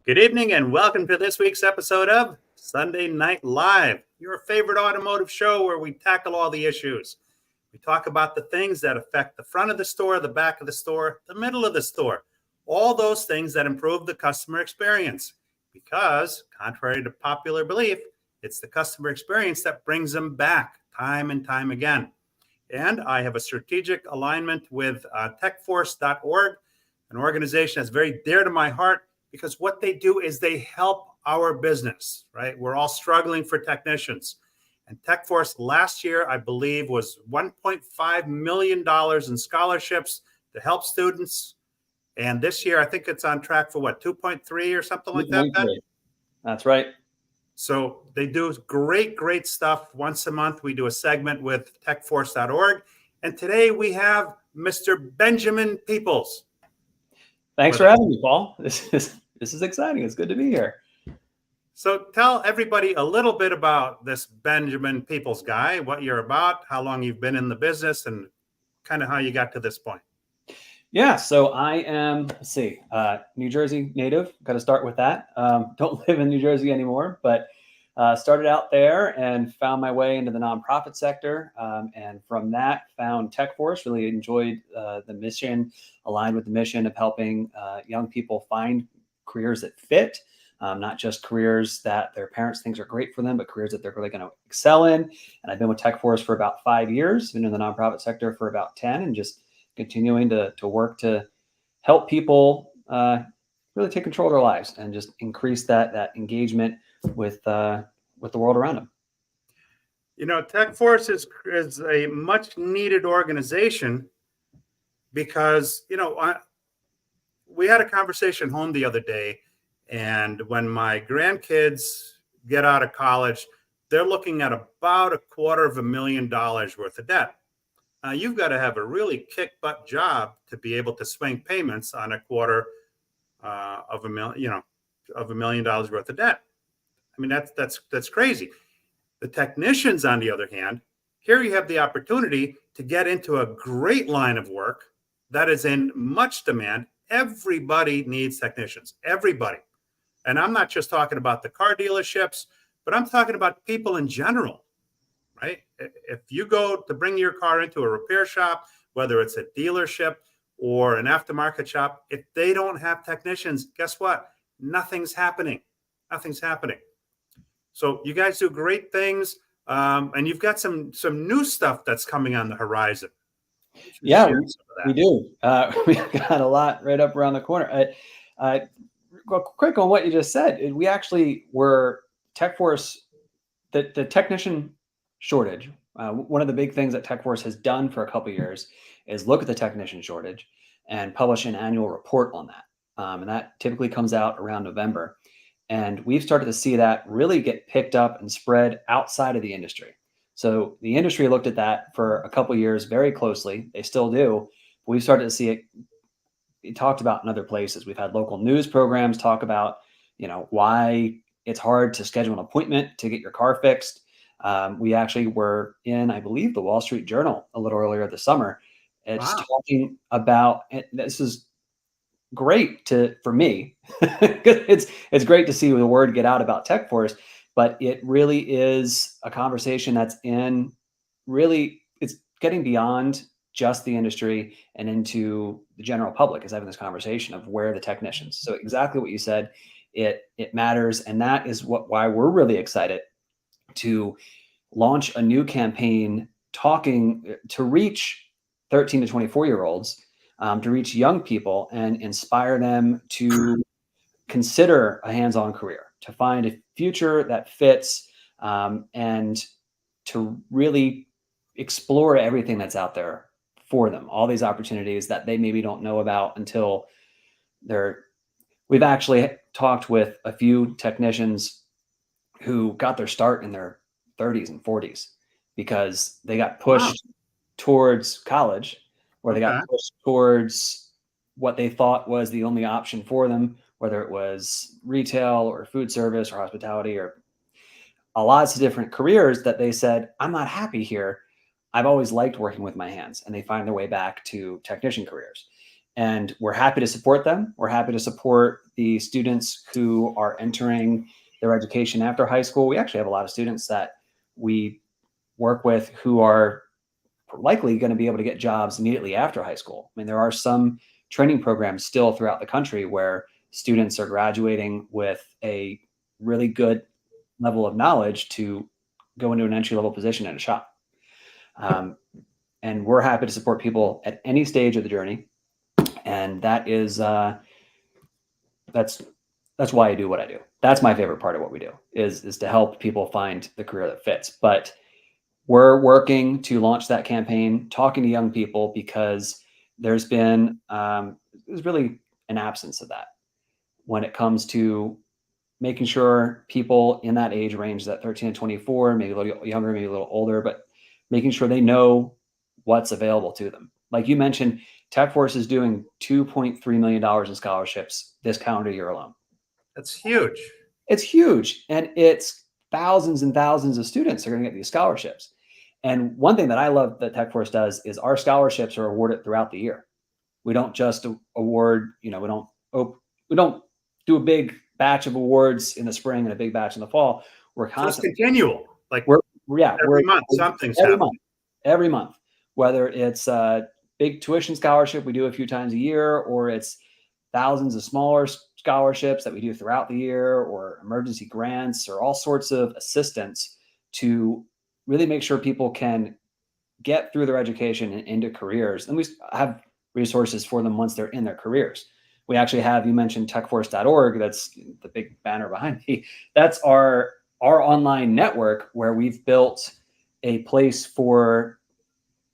Good evening and welcome to this week's episode of Sunday Night Live, your favorite automotive show where we tackle all the issues. We talk about the things that affect the front of the store, the back of the store, the middle of the store, all those things that improve the customer experience. Because, contrary to popular belief, it's the customer experience that brings them back time and time again. And I have a strategic alignment with TechForce.org, an organization that's very dear to my heart because what they do is they help our business, right? We're all struggling for technicians. And TechForce last year, I believe, was $1.5 million in scholarships to help students. And this year, I think it's on track for what, 2.3 or something like that, Ben? That's right. So they do great stuff. Once a month, we do a segment with techforce.org. And today we have Mr. Benjamin Peoples. Thanks for having me, Paul. This is exciting. It's good to be here. So tell everybody a little bit about this Benjamin Peoples guy, what you're about, how long you've been in the business, and kind of how you got to this point. Yeah, so I am, New Jersey native. Got to start with that. Don't live in New Jersey anymore, but started out there and found my way into the nonprofit sector. And from that, found TechForce, really enjoyed the mission, aligned with the mission of helping young people find careers that fit, not just careers that their parents think are great for them, but careers that they're really going to excel in. And I've been with TechForce for about 5 years, been in the nonprofit sector for about 10, and just continuing to work to help people really take control of their lives and just increase that engagement with the world around them. You know, TechForce is a much needed organization because, you know, we had a conversation home the other day, and when my grandkids get out of college, they're looking at about $250,000 worth of debt. You've got to have a really kick-butt job to be able to swing payments on $250,000 worth of debt. I mean, that's crazy. The technicians, on the other hand, here you have the opportunity to get into a great line of work that is in much demand. Everybody needs technicians, everybody. And I'm not just talking about the car dealerships, but I'm talking about people in general. Right? If you go to bring your car into a repair shop, whether it's a dealership or an aftermarket shop, if they don't have technicians, guess what? Nothing's happening. Nothing's happening. So you guys do great things, and you've got some new stuff that's coming on the horizon. Yeah, we do. We've got a lot right up around the corner. Well, quick on what you just said. We actually were TechForce, the technician shortage. One of the big things that TechForce has done for a couple of years is look at the technician shortage and publish an annual report on that. And that typically comes out around November. And we've started to see that really get picked up and spread outside of the industry. So the industry looked at that for a couple of years very closely. They still do. But we've started to see it talked about in other places. We've had local news programs talk about, why it's hard to schedule an appointment to get your car fixed. We actually were in, I believe, the Wall Street Journal a little earlier this summer. It's talking about, this is great for me. it's great to see the word get out about TechForce, but it really is a conversation that's it's getting beyond just the industry and into the general public is having this conversation of where are the technicians. So exactly what you said, it matters. And that is why we're really excited to launch a new campaign talking to reach 13 to 24-year-olds, to reach young people and inspire them to consider a hands-on career, to find a future that fits, and to really explore everything that's out there for them, all these opportunities that they maybe don't know about until we've actually talked with a few technicians who got their start in their 30s and 40s because they got pushed towards college, or they got pushed towards what they thought was the only option for them, whether it was retail or food service or hospitality or lots of different careers that they said, I'm not happy here. I've always liked working with my hands, and they find their way back to technician careers. And we're happy to support them. We're happy to support the students who are entering their education after high school. We actually have a lot of students that we work with who are likely going to be able to get jobs immediately after high school. I mean, there are some training programs still throughout the country where students are graduating with a really good level of knowledge to go into an entry-level position in a shop. And we're happy to support people at any stage of the journey. And that is, that's why I do what I do. That's my favorite part of what we do is to help people find the career that fits. But we're working to launch that campaign, talking to young people, because there's been there's really an absence of that when it comes to making sure people in that age range, that 13 to 24, maybe a little younger, maybe a little older, but making sure they know what's available to them. Like you mentioned, TechForce is doing $2.3 million in scholarships this calendar year alone. That's huge. It's huge. And it's thousands and thousands of students are going to get these scholarships. And one thing that I love that TechForce does is our scholarships are awarded throughout the year. We don't just award, we don't do a big batch of awards in the spring and a big batch in the fall. We're constantly just continual. Like every month, something's happening. Every month, whether it's a big tuition scholarship we do a few times a year, or it's thousands of smaller scholarships that we do throughout the year, or emergency grants, or all sorts of assistance to really make sure people can get through their education and into careers. And we have resources for them once they're in their careers. We actually have, you mentioned techforce.org. That's the big banner behind me. That's our online network where we've built a place for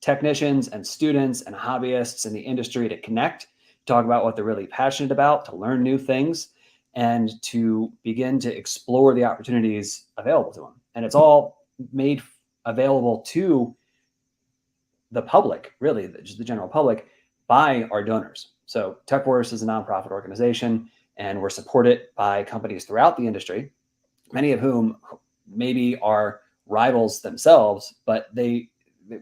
technicians and students and hobbyists in the industry to connect, talk about what they're really passionate about, to learn new things, and to begin to explore the opportunities available to them. And it's all made available to the public, really, just the general public, by our donors. So TechForce is a nonprofit organization, and we're supported by companies throughout the industry, many of whom maybe are rivals themselves, but they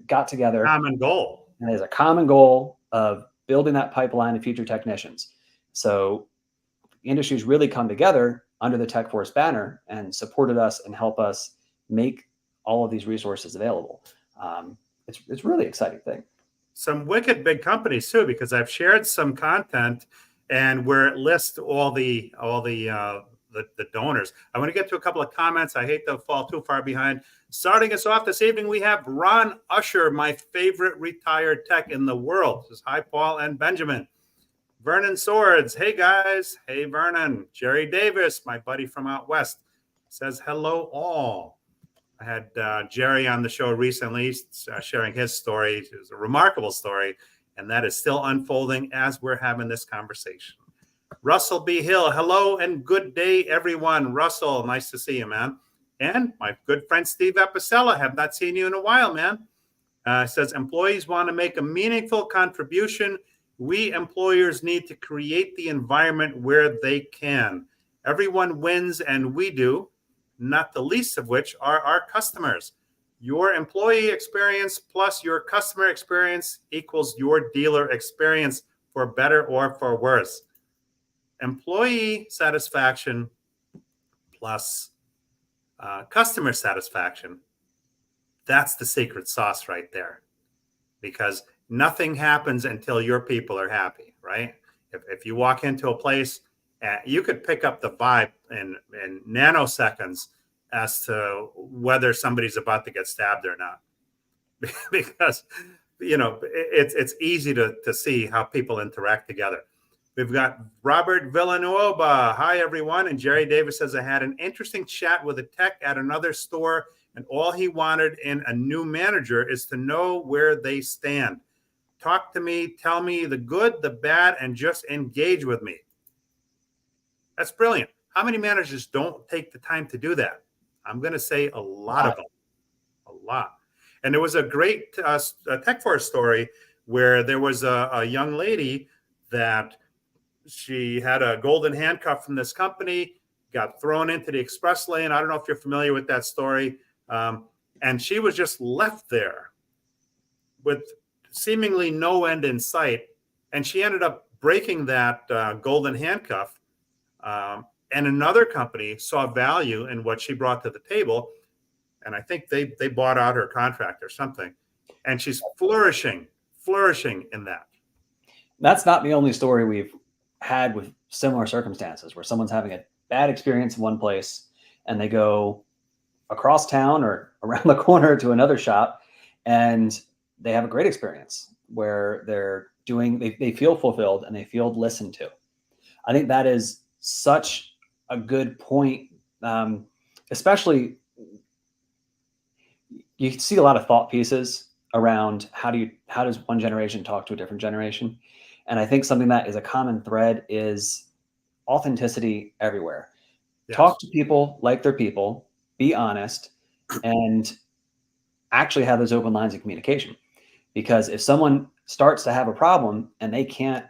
got together. Common goal. And there's a common goal of building that pipeline of future technicians. So industries really come together under the TechForce banner and supported us and help us make all of these resources available. It's really exciting thing. Some wicked big companies too, because I've shared some content and where it lists all the donors. I want to get to a couple of comments. I hate to fall too far behind. Starting us off this evening, we have Ron Usher, my favorite retired tech in the world. This is hi, Paul and Benjamin. Vernon Swords, hey guys. Hey Vernon. Jerry Davis, my buddy from out west, says hello all. I had Jerry on the show recently sharing his story. It was a remarkable story, and that is still unfolding as we're having this conversation. Russell B. Hill, hello and good day, everyone. Russell, nice to see you, man. And my good friend Steve Epicella, have not seen you in a while, man. Says employees want to make a meaningful contribution. We employers need to create the environment where they can. Everyone wins, and we do. Not the least of which are our customers. Your employee experience plus your customer experience equals your dealer experience, for better or for worse. Employee satisfaction plus customer satisfaction, that's the secret sauce right there. Because nothing happens until your people are happy, right? If you walk into a place, you could pick up the vibe in nanoseconds as to whether somebody's about to get stabbed or not. Because, it's easy to see how people interact together. We've got Robert Villanueva. Hi, everyone. And Jerry Davis says, I had an interesting chat with a tech at another store, and all he wanted in a new manager is to know where they stand. Talk to me, tell me the good, the bad, and just engage with me. That's brilliant. How many managers don't take the time to do that? I'm going to say a lot of them. A lot. And there was a great TechForce story where there was a young lady that she had a golden handcuff from this company, got thrown into the express lane. I don't know if you're familiar with that story. And she was just left there with seemingly no end in sight. And she ended up breaking that golden handcuff. And another company saw value in what she brought to the table. And I think they bought out her contract or something. And she's flourishing in that. That's not the only story we've had with similar circumstances where someone's having a bad experience in one place and they go across town or around the corner to another shop and they have a great experience where they feel fulfilled and they feel listened to. I think that is such a good point. Especially you see a lot of thought pieces around how does one generation talk to a different generation? And I think something that is a common thread is authenticity everywhere. Yes. Talk to people like they're people, be honest, and actually have those open lines of communication. Because if someone starts to have a problem and they can't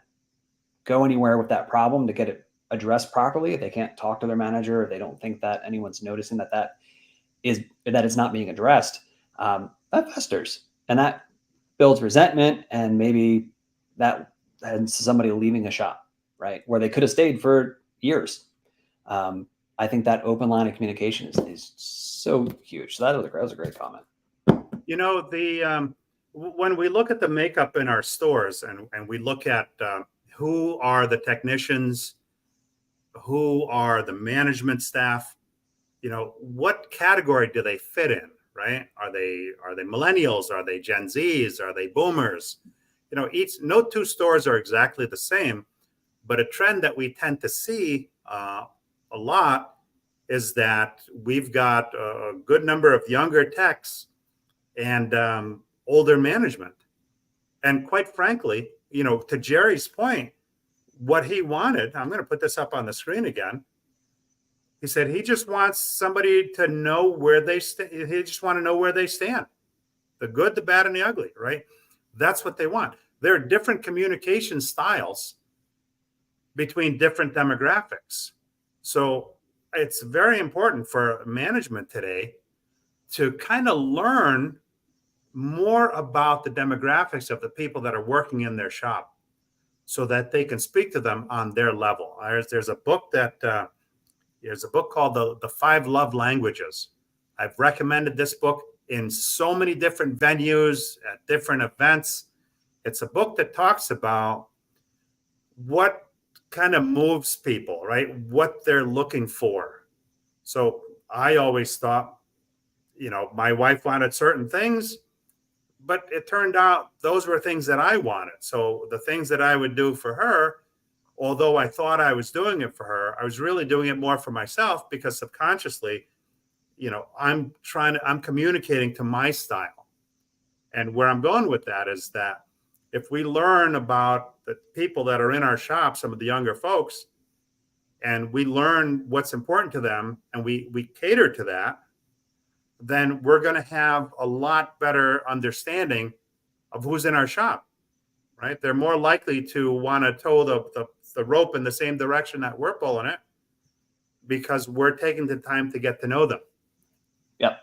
go anywhere with that problem to get it addressed properly, if they can't talk to their manager, if they don't think that anyone's noticing that it's not being addressed, that festers and that builds resentment, and maybe that and somebody leaving a shop, right, where they could have stayed for years. I think that open line of communication is so huge. So that was a great comment. You know, when we look at the makeup in our stores and we look at who are the technicians, who are the management staff, you know, what category do they fit in, right? Are they millennials? Are they Gen Zs? Are they boomers? You know, no two stores are exactly the same, but a trend that we tend to see a lot is that we've got a good number of younger techs and older management. And quite frankly, you know, to Jerry's point, what he wanted, I'm going to put this up on the screen again. He said he just wants somebody to know where they stand. He just want to know where they stand, the good, the bad, and the ugly, right? That's what they want. There are different communication styles between different demographics. So it's very important for management today to kind of learn more about the demographics of the people that are working in their shop so that they can speak to them on their level. There's a book called the 5 Love Languages. I've recommended this book in so many different venues at different events. It's a book that talks about what kind of moves people, right? What they're looking for. So I always thought, you know, my wife wanted certain things, but it turned out those were things that I wanted. So the things that I would do for her, although I thought I was doing it for her, I was really doing it more for myself because subconsciously, you know, I'm communicating to my style. And where I'm going with that is that if we learn about the people that are in our shop, some of the younger folks, and we learn what's important to them and we cater to that, then we're going to have a lot better understanding of who's in our shop, right? They're more likely to want to tow the rope in the same direction that we're pulling it because we're taking the time to get to know them. Yep.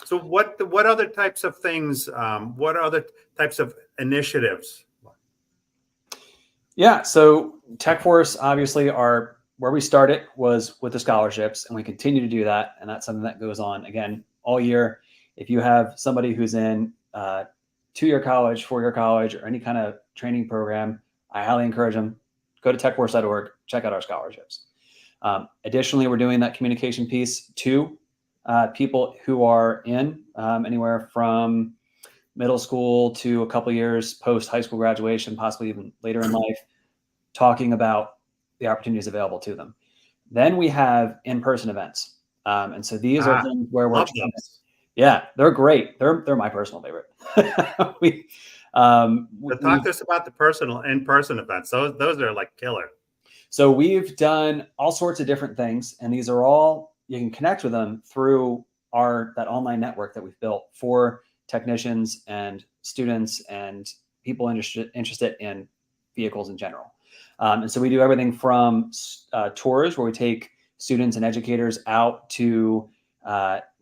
So what other types of things, what other types of initiatives? Yeah. So TechForce, obviously, where we started was with the scholarships, and we continue to do that. And that's something that goes on, again, all year. If you have somebody who's in 2-year college, 4-year college, or any kind of training program, I highly encourage them, go to techforce.org, check out our scholarships. Additionally, we're doing that communication piece to people who are in anywhere from middle school to a couple years post high school graduation, possibly even later in life, talking about the opportunities available to them. Then we have in-person events. And so these are things where we're, yeah, they're great. They're my personal favorite. Talk to us about the in-person events. Those are like killer. So we've done all sorts of different things, and these are all, you can connect with them through that online network that we've built for technicians and students and people interested in vehicles in general. And so we do everything from tours where we take students and educators out to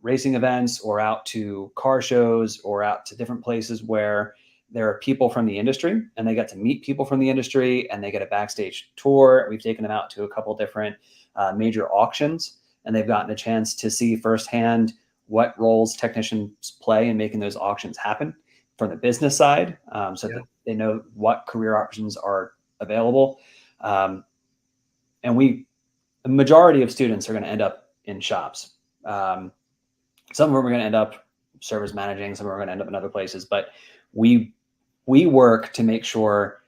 racing events or out to car shows or out to different places where there are people from the industry, and they get to meet people from the industry, and they get a backstage tour. We've taken them out to a couple different major auctions, and they've gotten a chance to see firsthand what roles technicians play in making those auctions happen from the business side, so that they know what career options are available. And the majority of students are going to end up in shops. Some of them are going to end up service managing, some of them are going to end up in other places, but we work to make sure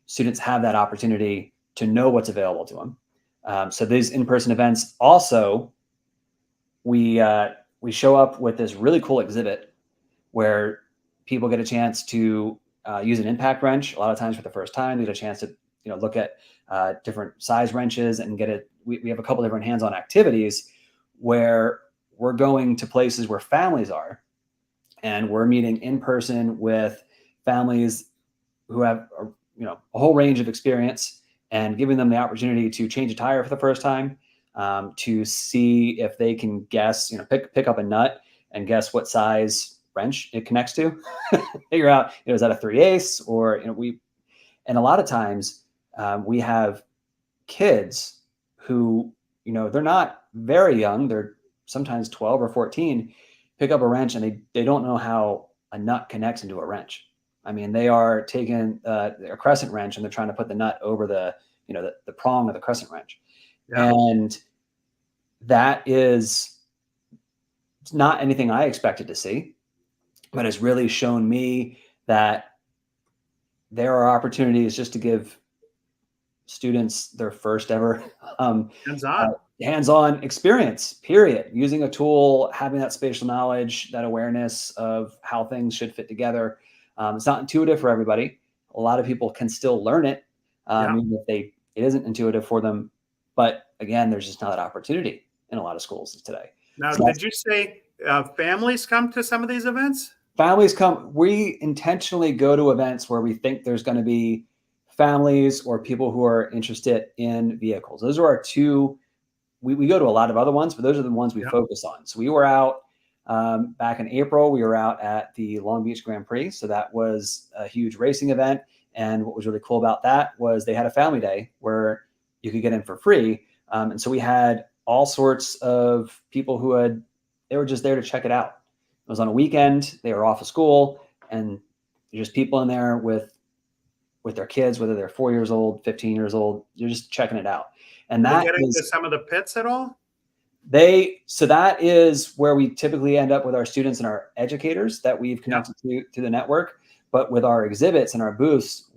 students have that opportunity to know what's available to them. So these in-person events also, we show up with this really cool exhibit where people get a chance to use an impact wrench. A lot of times for the first time, they get a chance to look at different size wrenches and get it. We have a couple different hands-on activities where we're going to places where families are, and we're meeting in person with families who have a whole range of experience, and giving them the opportunity to change a tire for the first time, to see if they can guess, pick up a nut and guess what size wrench it connects to, figure out, is that a 3/8 or, and a lot of times we have kids who, they're not very young. They're sometimes 12 or 14, pick up a wrench and they don't know how a nut connects into a wrench. I mean, they are taking a crescent wrench and they're trying to put the nut over the prong of the crescent wrench. Yeah. And that is not anything I expected to see, but it's really shown me that there are opportunities just to give students their first ever hands-on experience, period. Using a tool, having that spatial knowledge, that awareness of how things should fit together. It's not intuitive for everybody. A lot of people can still learn it, even if it isn't intuitive for them. But again, there's just not that opportunity in a lot of schools today. Now, so did you say families come to some of these events? Families come. We intentionally go to events where we think there's going to be families or people who are interested in vehicles. Those are our two. We go to a lot of other ones, but those are the ones we focus on. So we were out back in April. We were out at the Long Beach Grand Prix. So that was a huge racing event. And what was really cool about that was they had a family day where you could get in for free. And so we had all sorts of people they were just there to check it out. It was on a weekend. They were off of school, and there's just people in there with their kids, whether they're 4 years old, 15 years old. You're just checking it out. And that get into some of the pits at all? So that is where we typically end up with our students and our educators that we've connected to the network. But with our exhibits and our booths,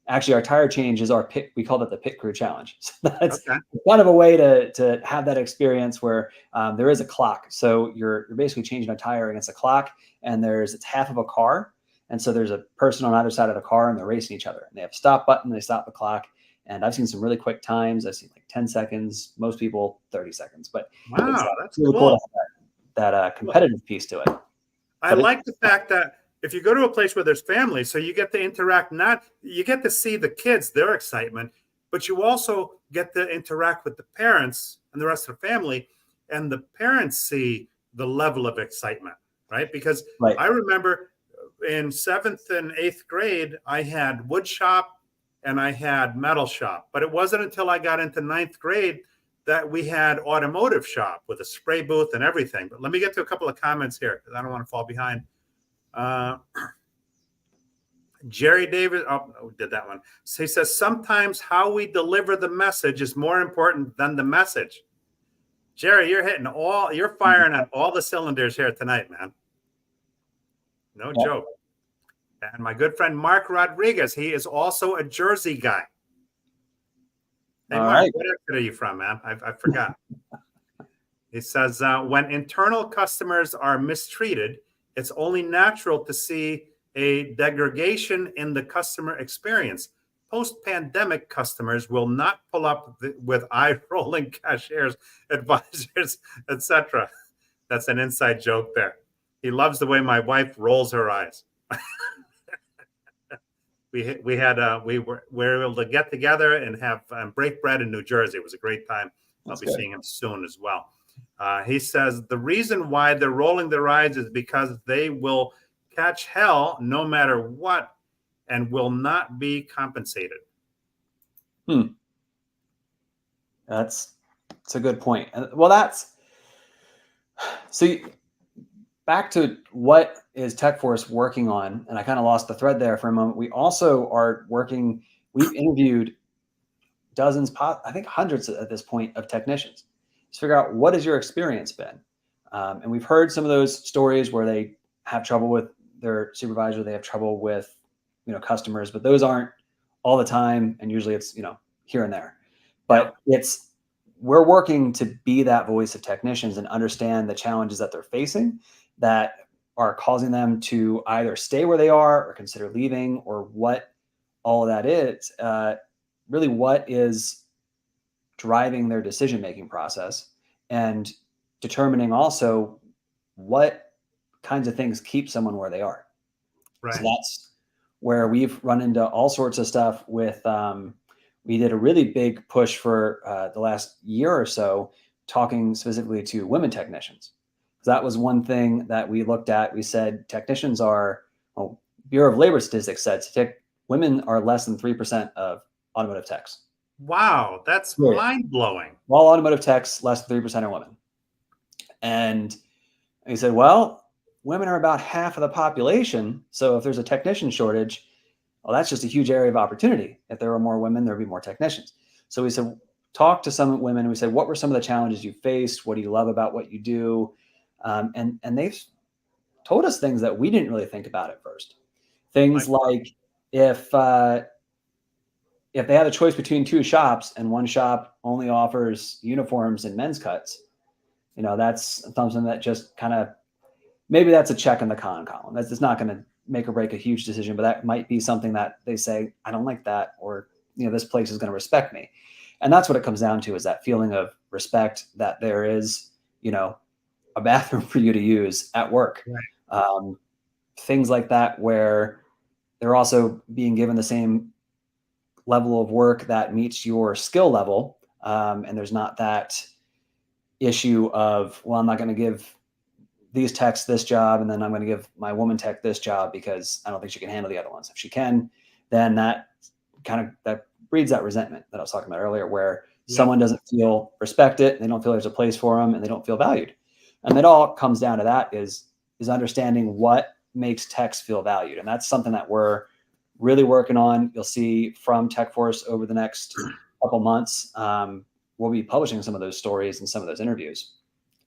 actually our tire change is our pit. We call that the Pit Crew Challenge. So that's kind of a way to have that experience where there is a clock. So you're basically changing a tire against a clock, and it's half of a car. And so there's a person on either side of the car, and they're racing each other. And they have a stop button. They stop the clock. And I've seen some really quick times. I've seen like 10 seconds. Most people 30 seconds. But wow, that's really cool. To have that competitive piece to it. I like the fact that if you go to a place where there's families, so you get to interact, you get to see the kids, their excitement, but you also get to interact with the parents and the rest of the family, and the parents see the level of excitement, right? Because I remember in 7th and 8th grade, I had wood shop and I had metal shop, but it wasn't until I got into 9th grade that we had automotive shop with a spray booth and everything. But let me get to a couple of comments here because I don't want to fall behind. Jerry Davis, did that one. So he says, sometimes how we deliver the message is more important than the message. Jerry, you're firing on all the cylinders here tonight, man. No joke. And my good friend, Mark Rodriguez, he is also a Jersey guy. Hey, Mark, what exit are you from, man? I forgot. He says, when internal customers are mistreated, it's only natural to see a degradation in the customer experience. Post-pandemic customers will not pull up with eye-rolling cashiers, advisors, etc. That's an inside joke there. He loves the way my wife rolls her eyes. we were able to get together and have break bread in New Jersey. It was a great time. I'll be seeing him soon as well. He says the reason why they're rolling their eyes is because they will catch hell no matter what and will not be compensated. That's a good point. Well, so back to what is TechForce working on, and I kind of lost the thread there for a moment. We also are working, we've interviewed dozens, I think hundreds at this point, of technicians to figure out what has your experience been. And we've heard some of those stories where they have trouble with their supervisor, they have trouble with, customers, but those aren't all the time. And usually it's, here and there, but we're working to be that voice of technicians and understand the challenges that they're facing that are causing them to either stay where they are or consider leaving, or what all of that is, really what is driving their decision-making process, and determining also what kinds of things keep someone where they are. Right. So that's where we've run into all sorts of stuff with, we did a really big push for the last year or so, talking specifically to women technicians. That was one thing that we looked at. We said technicians are, Bureau of Labor Statistics said women are less than 3% of automotive techs. Wow, that's mind-blowing. All automotive techs, less than 3% are women. And he said, well, women are about half of the population. So if there's a technician shortage, well, that's just a huge area of opportunity. If there were more women, there'd be more technicians. So we said, talk to some women. We said, what were some of the challenges you faced? What do you love about what you do? And they've told us things that we didn't really think about at first. Things like if they had a choice between two shops and one shop only offers uniforms and men's cuts, that's something that just kind of, maybe that's a check in the con column. That's just not going to make or break a huge decision, but that might be something that they say, I don't like that, or, this place is going to respect me. And that's what it comes down to, is that feeling of respect, that there is, a bathroom for you to use at work. Right. Things like that, where they're also being given the same level of work that meets your skill level. And there's not that issue of, well, I'm not going to give these techs this job, and then I'm going to give my woman tech this job because I don't think she can handle the other ones. If she can, then that breeds that resentment that I was talking about earlier, where someone doesn't feel respected, they don't feel there's a place for them, and they don't feel valued. And it all comes down to that is understanding what makes techs feel valued. And that's something that we're really working on. You'll see from TechForce over the next couple months. We'll be publishing some of those stories and some of those interviews,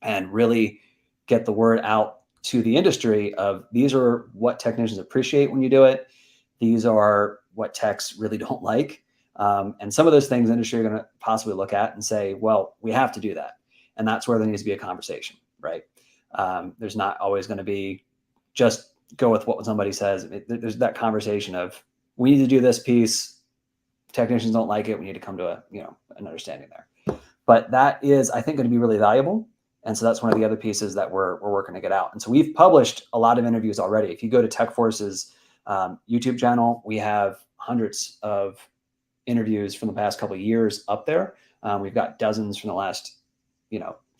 and really get the word out to the industry of, these are what technicians appreciate when you do it. These are what techs really don't like. And some of those things the industry are going to possibly look at and say, well, we have to do that. And that's where there needs to be a conversation, right? There's not always going to be just go with what somebody says. There's that conversation of, we need to do this piece. Technicians don't like it. We need to come to an understanding there. But that is, I think, going to be really valuable. And so that's one of the other pieces that we're working to get out. And so we've published a lot of interviews already. If you go to TechForce's YouTube channel, we have hundreds of interviews from the past couple of years up there. We've got dozens from the last,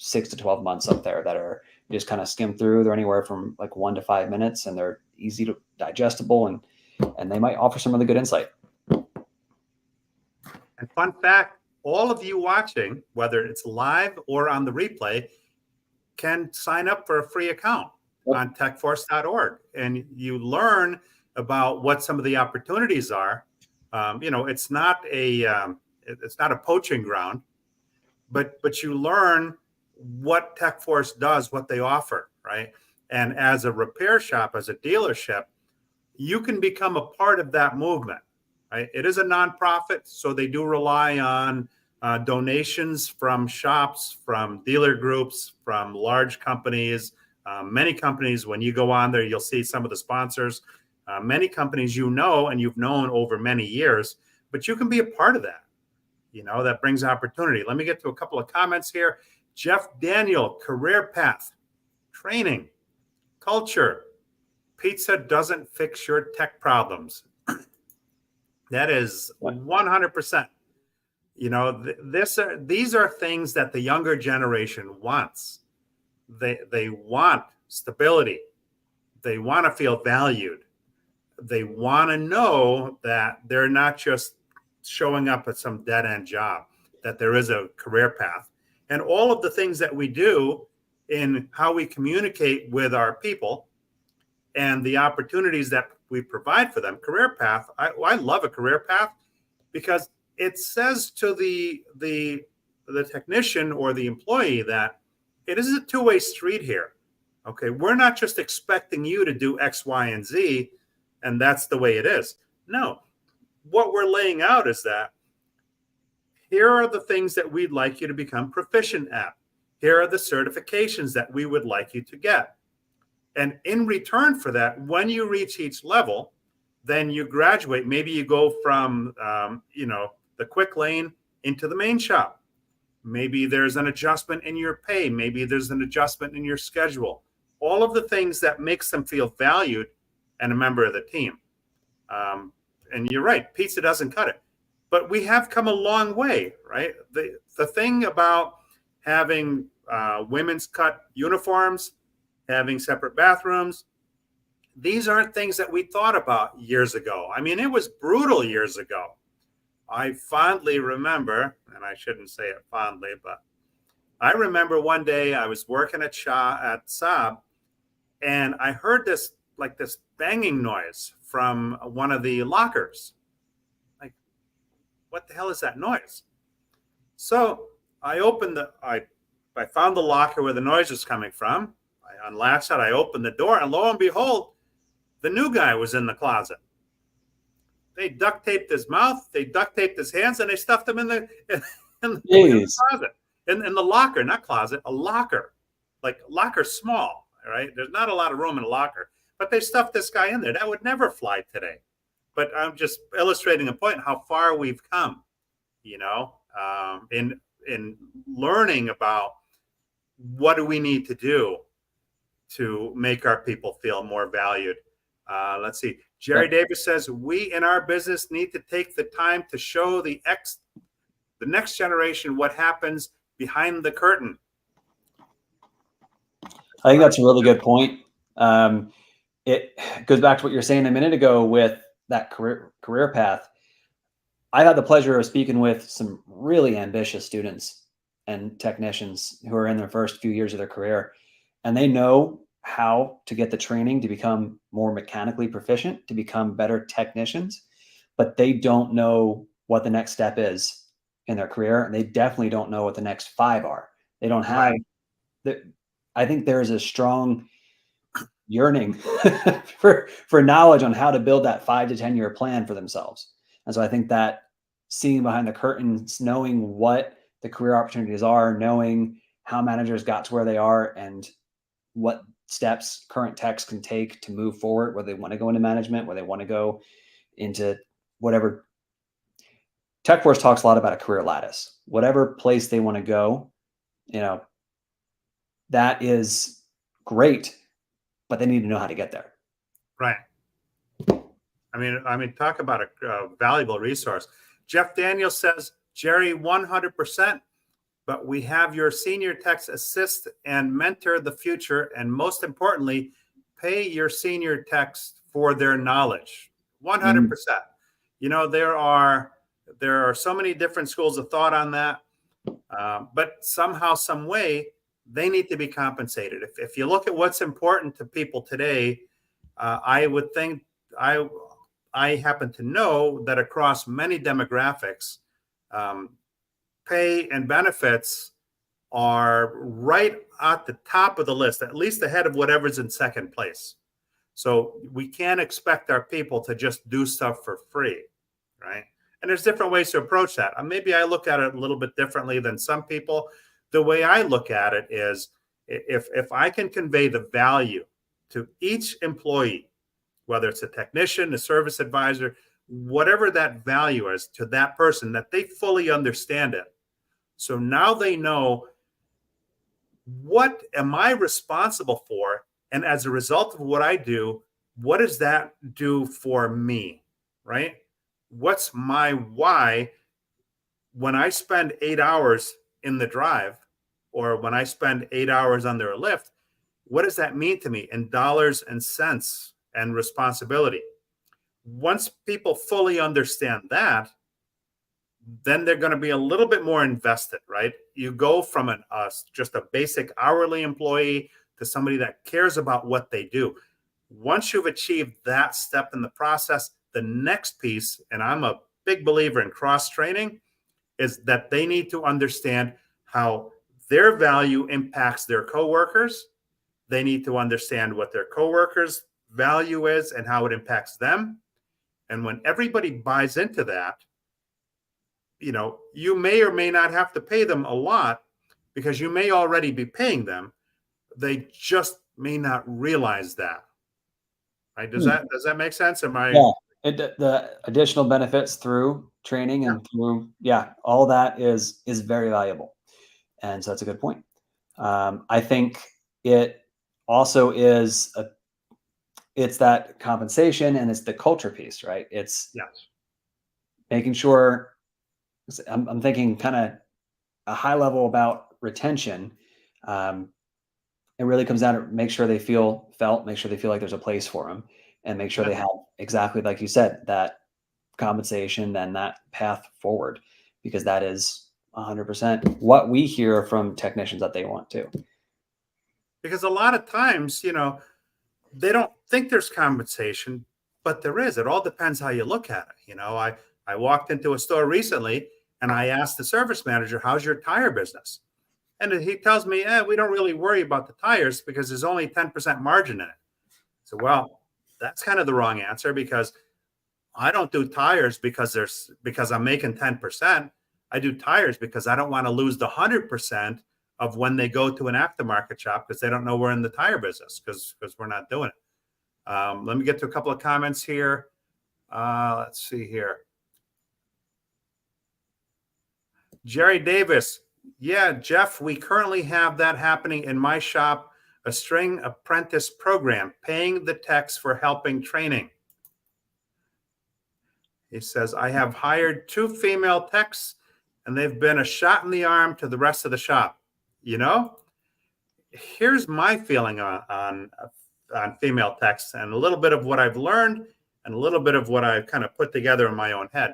6 to 12 months up there that are, you just kind of skim through. They're anywhere from like 1 to 5 minutes, and they're easy to digestible, and they might offer some really good insight. And fun fact, all of you watching, whether it's live or on the replay, can sign up for a free account on techforce.org, and you learn about what some of the opportunities are. It's not a poaching ground, but you learn what TechForce does, what they offer, right? And as a repair shop, as a dealership, you can become a part of that movement, right? It is a nonprofit, so they do rely on donations from shops, from dealer groups, from large companies. Many companies, when you go on there, you'll see some of the sponsors. Many companies and you've known over many years, but you can be a part of that. That brings opportunity. Let me get to a couple of comments here. Jeff Daniel, career path, training, culture. Pizza doesn't fix your tech problems. That is 100%. These are things that the younger generation wants. They want stability. They want to feel valued. They want to know that they're not just showing up at some dead end job, that there is a career path. And all of the things that we do in how we communicate with our people and the opportunities that we provide for them, career path. I love a career path because it says to the technician or the employee that it is a two-way street here. Okay, we're not just expecting you to do X, Y, and Z, and that's the way it is. No, what we're laying out is that here are the things that we'd like you to become proficient at. Here are the certifications that we would like you to get. And in return for that, when you reach each level, then you graduate. Maybe you go from, the quick lane into the main shop. Maybe there's an adjustment in your pay. Maybe there's an adjustment in your schedule. All of the things that makes them feel valued and a member of the team. And you're right, pizza doesn't cut it. But we have come a long way, right? The thing about having women's cut uniforms, having separate bathrooms, these aren't things that we thought about years ago. I mean, it was brutal years ago. I fondly remember, and I shouldn't say it fondly, but I remember one day I was working at Saab, and I heard this banging noise from one of the lockers. Like, what the hell is that noise? So I found the locker where the noise was coming from. I unlatched it, I opened the door, and lo and behold, the new guy was in the closet. They duct taped his mouth, they duct taped his hands, and they stuffed him in the closet. In the locker, not closet, a locker. Like, locker small, right? There's not a lot of room in a locker. But they stuffed this guy in there. That would never fly today. But I'm just illustrating a point how far we've come, in learning about what do we need to do to make our people feel more valued. Let's see. Jerry Davis says, we in our business need to take the time to show the next generation what happens behind the curtain. I think that's a really good point. It goes back to what you're saying a minute ago with that career path. I had the pleasure of speaking with some really ambitious students and technicians who are in their first few years of their career, and they know how to get the training to become more mechanically proficient, to become better technicians, but they don't know what the next step is in their career. And they definitely don't know what the next 5 are. They don't have I think there's a strong yearning for knowledge on how to build that 5 to 10 year plan for themselves. And so I think that seeing behind the curtains, knowing what the career opportunities are, knowing how managers got to where they are and what steps current techs can take to move forward, whether they want to go into management, whether they want to go into whatever. TechForce talks a lot about a career lattice, whatever place they want to go, that is great, but they need to know how to get there. Right. I mean, talk about a valuable resource. Jeff Daniels says, Jerry, 100%, but we have your senior techs assist and mentor the future. And most importantly, pay your senior techs for their knowledge. 100%. There are so many different schools of thought on that. But somehow, some way, they need to be compensated. If you look at what's important to people today, I would think I happen to know that across many demographics, pay and benefits are right at the top of the list, at least ahead of whatever's in second place. So we can't expect our people to just do stuff for free, right? And there's different ways to approach that. Maybe I look at it a little bit differently than some people. The way I look at it is if I can convey the value to each employee, whether it's a technician, a service advisor, whatever that value is to that person, that they fully understand it. So now they know, what am I responsible for? And as a result of what I do, what does that do for me, right? What's my why when I spend 8 hours in the drive, or when I spend 8 hours under a lift? what does that mean to me in dollars and cents and responsibility? Once people fully understand that, then they're going to be a little bit more invested, right? You go from just a basic hourly employee to somebody that cares about what they do. Once you've achieved that step in the process, the next piece, and I'm a big believer in cross training, is that they need to understand how their value impacts their coworkers. They need to understand what their coworkers' value is and how it impacts them. And when everybody buys into that, you may or may not have to pay them a lot because you may already be paying them. They just may not realize that. Right? Does that make sense? Yeah. The additional benefits through training and through, all that is very valuable. And so that's a good point. I think it also is it's that compensation and it's the culture piece, right? It's making sure I'm thinking kind of a high level about retention. It really comes down to make sure they feel felt, make sure they feel like there's a place for them, and make sure they have exactly like you said, that compensation and that path forward, because that is 100% what we hear from technicians that they want to. Because a lot of times, they don't think there's compensation, but there is. It all depends how you look at it. I walked into a store recently and I asked the service manager, how's your tire business? And he tells me, we don't really worry about the tires because there's only 10% margin in it. So, well, that's kind of the wrong answer, because I don't do tires because I'm making 10%. I do tires because I don't want to lose the 100% of when they go to an aftermarket shop because they don't know we're in the tire business because we're not doing it. Let me get to a couple of comments here. Let's see here. Jerry Davis. Yeah, Jeff, we currently have that happening in my shop, a string apprentice program, paying the techs for helping training. He says, I have hired 2 female techs and they've been a shot in the arm to the rest of the shop. Here's my feeling on female techs and a little bit of what I've learned and a little bit of what I've kind of put together in my own head.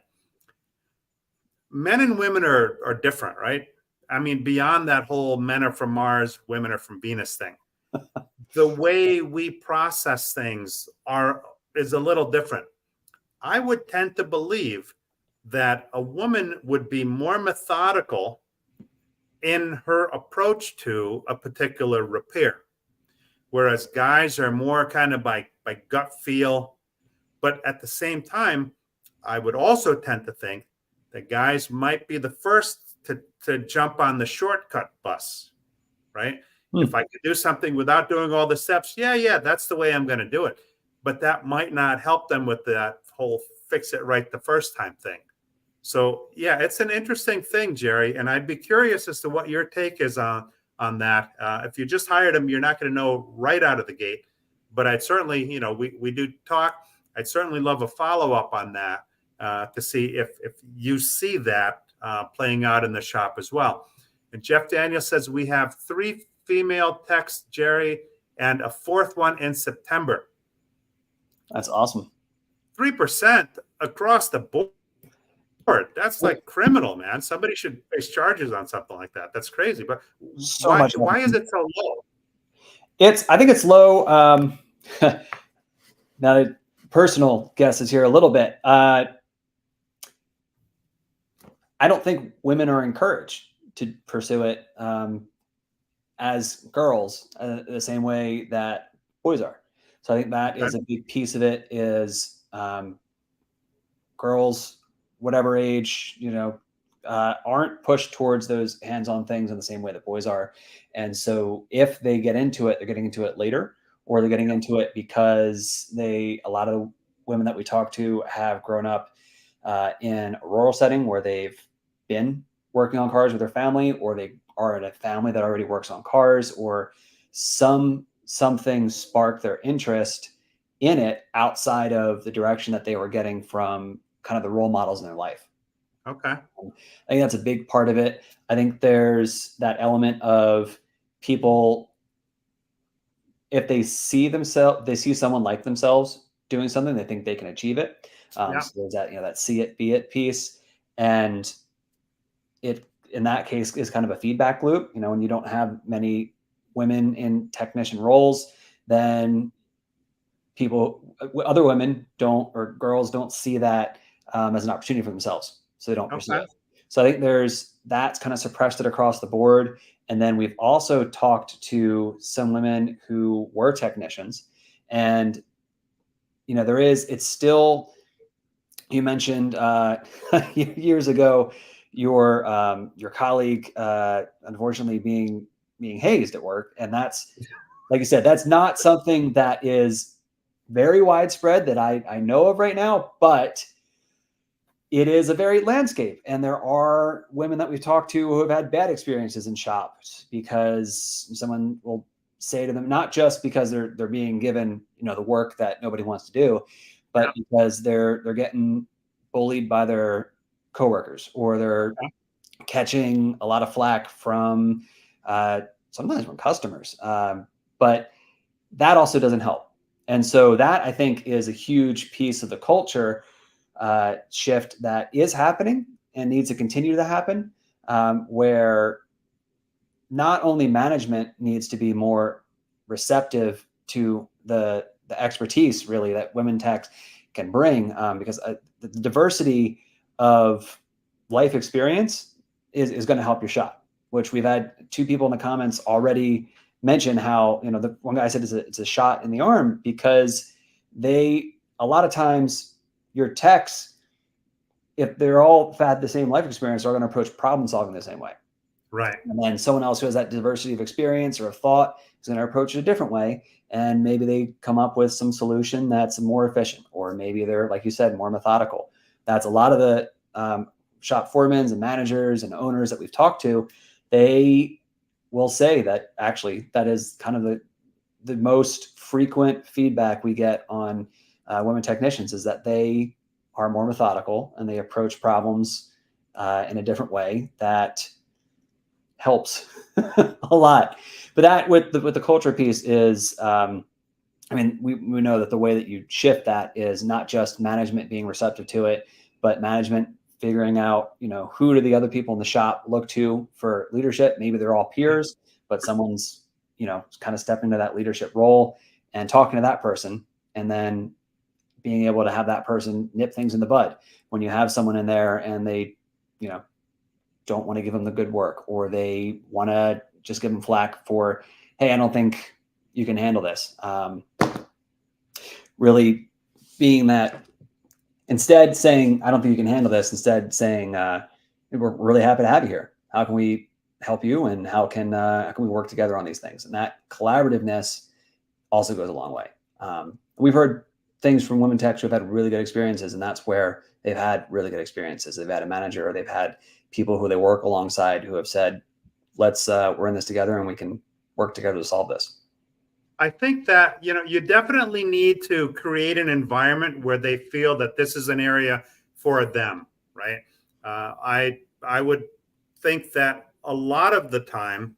Men and women are different, right? I mean, beyond that whole men are from Mars, women are from Venus thing. The way we process things is a little different. I would tend to believe that a woman would be more methodical in her approach to a particular repair, whereas guys are more kind of by gut feel. But at the same time, I would also tend to think that guys might be the first to jump on the shortcut bus, right? If I could do something without doing all the steps, that's the way I'm going to do it. But that might not help them with that whole fix it right the first time thing. So, it's an interesting thing, Jerry. And I'd be curious as to what your take is on that. If you just hired them, you're not going to know right out of the gate. But I'd certainly, we do talk. I'd certainly love a follow-up on that to see if you see that playing out in the shop as well. And Jeff Daniel says, we have 3 female techs, Jerry, and a 4th one in September. That's awesome. 3% across the board. That's like criminal, man. Somebody should face charges on something like that. That's crazy. But why is it so low? I think it's low. Now, personal guesses here a little bit. I don't think women are encouraged to pursue it as girls the same way that boys are. So I think that is a big piece of it is girls, whatever age, aren't pushed towards those hands-on things in the same way that boys are. And so if they get into it, they're getting into it later, or they're getting into it because a lot of the women that we talk to have grown up in a rural setting where they've been working on cars with their family, or they are in a family that already works on cars, or something sparked their interest in it outside of the direction that they were getting from kind of the role models in their life. Okay. I think that's a big part of it. I think there's that element of people if they see someone like themselves doing something, they think they can achieve it. Yeah. So there's that, that see it, be it piece. And it, in that case, is kind of a feedback loop. When you don't have many women in technician roles, then other women don't, or girls don't see that as an opportunity for themselves. So they don't pursue Okay. it. So I think that's kind of suppressed it across the board. And then we've also talked to some women who were technicians, and it's still, you mentioned years ago your colleague unfortunately being hazed at work, and that's, like you said, that's not something that is very widespread that I know of right now, but it is a varied landscape. And there are women that we've talked to who have had bad experiences in shops because someone will say to them, not just because they're being given, the work that nobody wants to do, but because they're getting bullied by their coworkers, or they're catching a lot of flack from sometimes from customers. But that also doesn't help. And so that, I think, is a huge piece of the culture shift that is happening and needs to continue to happen, where not only management needs to be more receptive to the expertise really that women techs can bring, because the diversity of life experience is going to help your shop, which we've had two people in the comments already mention how, the one guy said it's a shot in the arm, because a lot of times your techs, if they're all had the same life experience, are going to approach problem solving the same way. Right. And then someone else who has that diversity of experience or of thought is going to approach it a different way. And maybe they come up with some solution that's more efficient, or maybe they're, like you said, more methodical. That's a lot of the shop foremans and managers and owners that we've talked to. They will say that actually that is kind of the most frequent feedback we get on women technicians, is that they are more methodical and they approach problems in a different way that helps a lot. But that with the culture piece is, we know that the way that you shift that is not just management being receptive to it, but management figuring out, who do the other people in the shop look to for leadership. Maybe they're all peers, but someone's, kind of stepping into that leadership role and talking to that person, and then being able to have that person nip things in the bud when you have someone in there and they, don't want to give them the good work, or they want to just give them flack for, hey, I don't think you can handle this. Really being that, instead saying, I don't think you can handle this, instead saying, we're really happy to have you here. How can we help you? And how can we work together on these things? And that collaborativeness also goes a long way. We've heard things from women techs who have had really good experiences, and that's where they've had really good experiences. They've had a manager, or they've had people who they work alongside who have said, we're in this together and we can work together to solve this. I think that, you definitely need to create an environment where they feel that this is an area for them, right? I would think that a lot of the time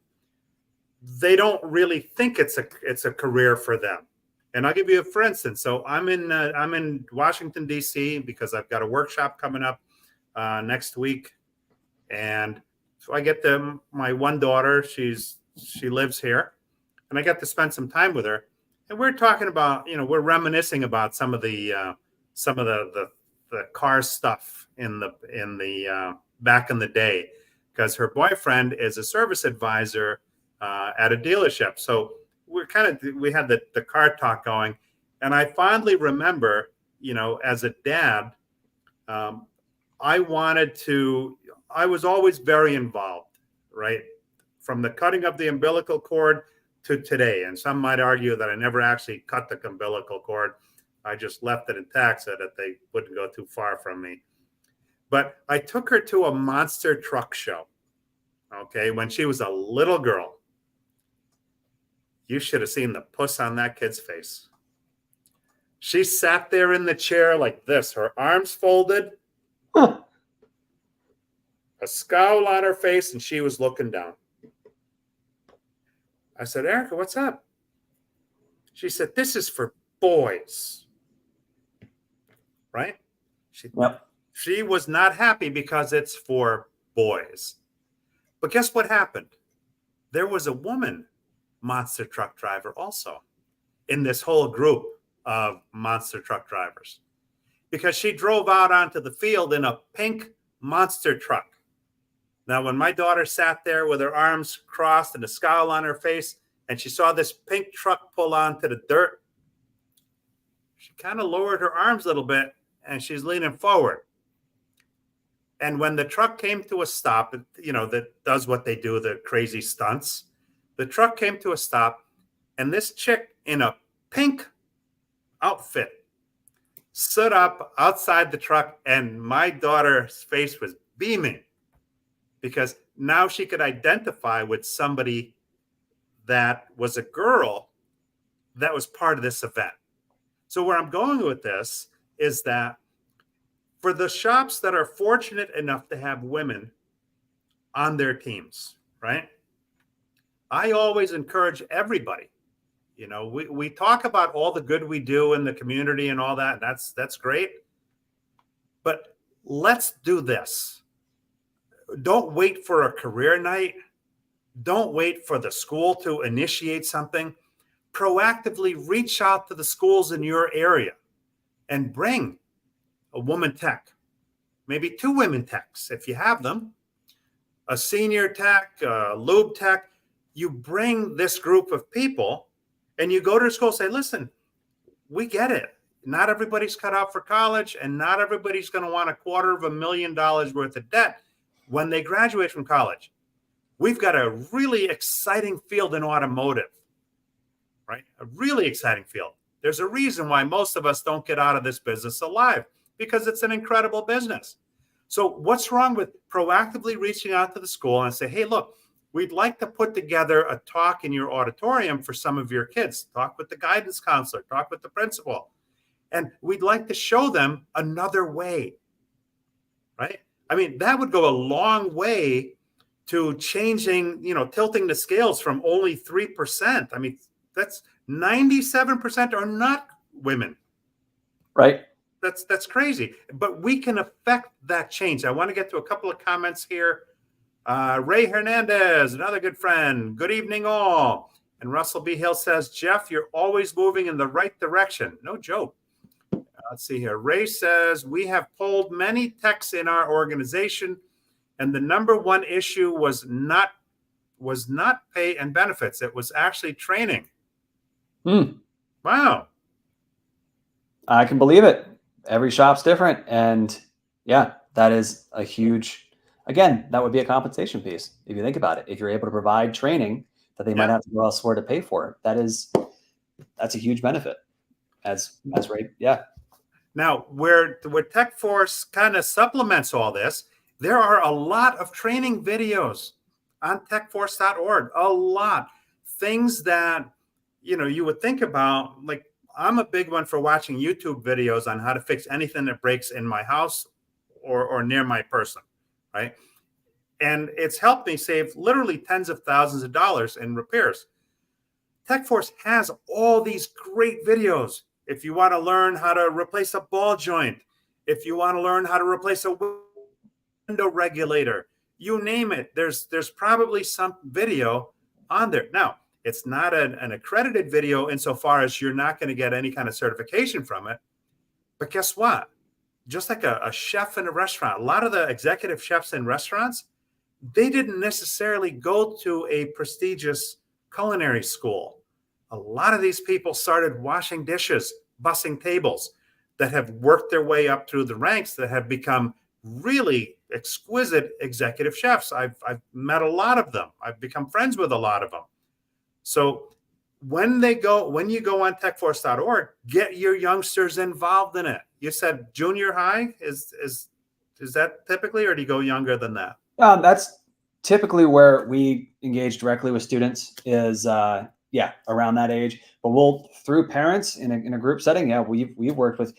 they don't really think it's a career for them. And I'll give you for instance. So I'm in Washington D.C. because I've got a workshop coming up next week, and so I get my one daughter. She lives here, and I get to spend some time with her. And we're talking about, we're reminiscing about some of the car stuff in the back in the day, because her boyfriend is a service advisor at a dealership. So we had the car talk going, and I fondly remember, as a dad, I was always very involved, right? From the cutting of the umbilical cord to today. And some might argue that I never actually cut the umbilical cord. I just left it intact so that they wouldn't go too far from me. But I took her to a monster truck show, okay, when she was a little girl. You should have seen the puss on that kid's face. She sat there in the chair like this, her arms folded, a scowl on her face, and she was looking down. I said, Erica, what's up? She said, this is for boys, right? She was not happy because it's for boys. But guess what happened? There was a woman monster truck driver also in this whole group of monster truck drivers, because she drove out onto the field in a pink monster truck. Now, when my daughter sat there with her arms crossed and a scowl on her face, and she saw this pink truck pull onto the dirt, she kind of lowered her arms a little bit and she's leaning forward. And when the truck came to a stop, that does what they do, the crazy stunts. The truck came to a stop, and this chick in a pink outfit stood up outside the truck, and my daughter's face was beaming because now she could identify with somebody that was a girl that was part of this event. So where I'm going with this is that for the shops that are fortunate enough to have women on their teams, right? I always encourage everybody. We talk about all the good we do in the community and all that. That's great. But let's do this. Don't wait for a career night. Don't wait for the school to initiate something. Proactively reach out to the schools in your area and bring a woman tech, maybe 2 women techs if you have them, a senior tech, a lube tech. You bring this group of people and you go to the school and say, listen, we get it. Not everybody's cut out for college, and not everybody's going to want $250,000 worth of debt when they graduate from college. We've got a really exciting field in automotive, right? A really exciting field. There's a reason why most of us don't get out of this business alive, because it's an incredible business. So what's wrong with proactively reaching out to the school and say, hey, look, we'd like to put together a talk in your auditorium for some of your kids. Talk with the guidance counselor, talk with the principal. And we'd like to show them another way, right? I mean, that would go a long way to changing, tilting the scales from only 3%. I mean, that's 97% are not women. Right. That's crazy. But we can affect that change. I want to get to a couple of comments here. Ray Hernandez, another good friend. Good evening, all. And Russell B. Hill says, Jeff, you're always moving in the right direction. No joke. Let's see here. Ray says, we have polled many techs in our organization, and the number one issue was not pay and benefits. It was actually training. Wow. I can believe it. Every shop's different. And yeah, that is a huge, again, that would be a compensation piece. If you think about it, if you're able to provide training that they might have to go elsewhere to pay for it, that's a huge benefit as right. Yeah. Now, where TechForce kind of supplements all this, there are a lot of training videos on techforce.org, a lot. Things that, you would think about, like I'm a big one for watching YouTube videos on how to fix anything that breaks in my house or near my person, right? And it's helped me save literally tens of thousands of dollars in repairs. TechForce has all these great videos. If you want to learn how to replace a ball joint, if you want to learn how to replace a window regulator, you name it, there's probably some video on there. Now, it's not an accredited video insofar as you're not going to get any kind of certification from it. But guess what? Just like a chef in a restaurant, a lot of the executive chefs in restaurants, they didn't necessarily go to a prestigious culinary school. A lot of these people started washing dishes, bussing tables, that have worked their way up through the ranks, that have become really exquisite executive chefs. I've met a lot of them. I've become friends with a lot of them. So when you go on techforce.org, get your youngsters involved in it. You said junior high is that typically, or do you go younger than that? That's typically where we engage directly with students is around that age. But we'll, through parents in a group setting, we've worked with.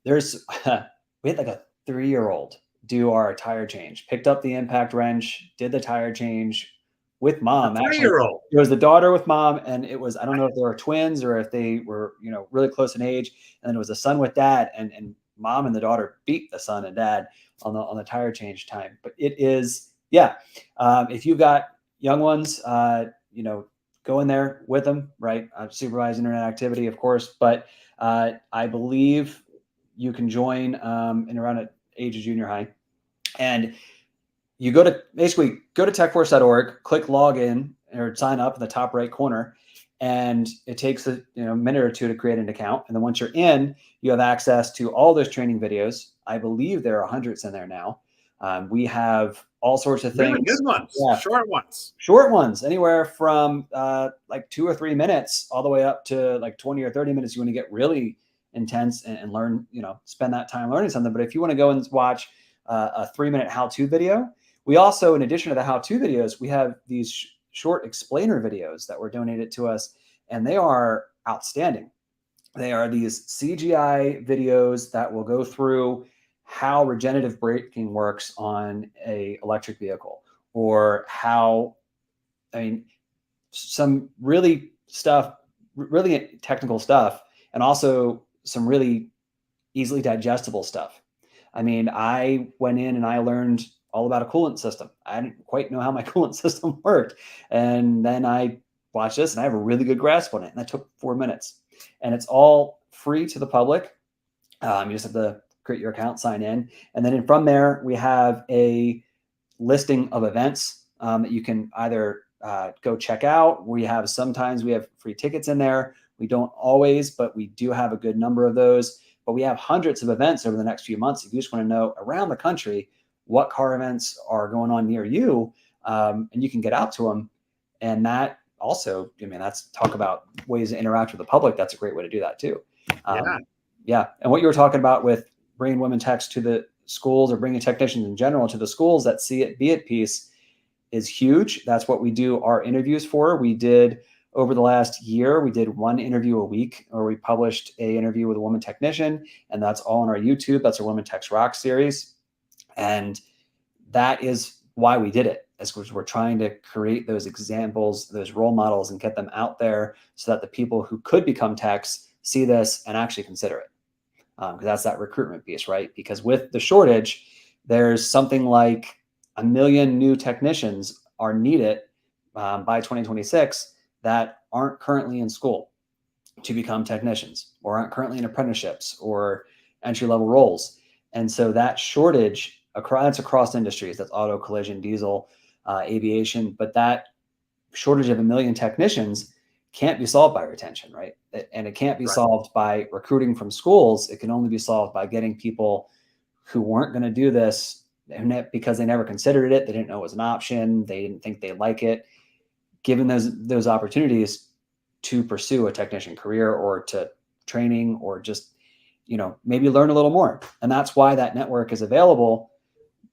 We had like a 3-year-old do our tire change, picked up the impact wrench, did the tire change, with mom. A Actually, 3-year-old. it was the daughter with mom, and it was, I don't know if they were twins or if they were, really close in age. And then it was the son with dad, and mom and the daughter beat the son and dad on the tire change time. But it is, yeah. If you've got young ones, go in there with them, right? Supervise internet activity, of course, but I believe you can join in around at age of junior high, and you go to techforce.org, click login or sign up in the top right corner, and it takes a minute or two to create an account. And then once you're in, you have access to all those training videos. I believe there are hundreds in there now. We have all sorts of things. Really good ones, yeah. Short ones, anywhere from like 2 or 3 minutes all the way up to like 20 or 30 minutes. You want to get really intense and learn, spend that time learning something. But if you want to go and watch a 3-minute how-to video, we also, in addition to the how-to videos, we have these short explainer videos that were donated to us, and they are outstanding. They are these CGI videos that will go through how regenerative braking works on a electric vehicle, or how, some really technical stuff, and also some really easily digestible stuff. I went in and I learned all about a coolant system. I didn't quite know how my coolant system worked. And then I watched this and I have a really good grasp on it. And that took 4 minutes. And it's all free to the public. You just have to create your account, sign in. And then from there, we have a listing of events that you can either go check out. Sometimes we have free tickets in there. We don't always, but we do have a good number of those. But we have hundreds of events over the next few months. If you just want to know around the country what car events are going on near you, and you can get out to them. And that also, that's talk about ways to interact with the public. That's a great way to do that too. Yeah. And what you were talking about with bringing women techs to the schools, or bringing technicians in general to the schools that see it, be it piece, is huge. That's what we do our interviews for. We did, over the last year, we did 1 interview a week, or we published a interview with a woman technician, and that's all on our YouTube. That's our Women Techs Rock series. And that is why we did it, is because we're trying to create those examples, those role models, and get them out there so that the people who could become techs see this and actually consider it. Because that's that recruitment piece, right? Because with the shortage, there's something like 1 million new technicians are needed by 2026 that aren't currently in school to become technicians, or aren't currently in apprenticeships or entry-level roles. And so that shortage that's across industries. That's auto, collision, diesel, aviation. But that shortage of 1 million technicians can't be solved by retention, right? And it can't be solved by recruiting from schools. It can only be solved by getting people who weren't going to do this because they never considered it. They didn't know it was an option. They didn't think they'd like it. Given those opportunities to pursue a technician career, or to training, or just, maybe learn a little more. And that's why that network is available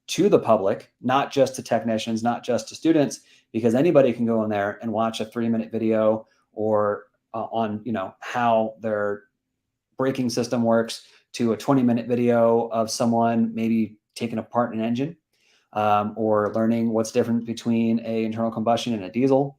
to the public, not just to technicians, not just to students, because anybody can go in there and watch a 3-minute video, or on, how their braking system works, to a 20-minute video of someone maybe taking apart an engine, or learning what's different between a internal combustion and a diesel.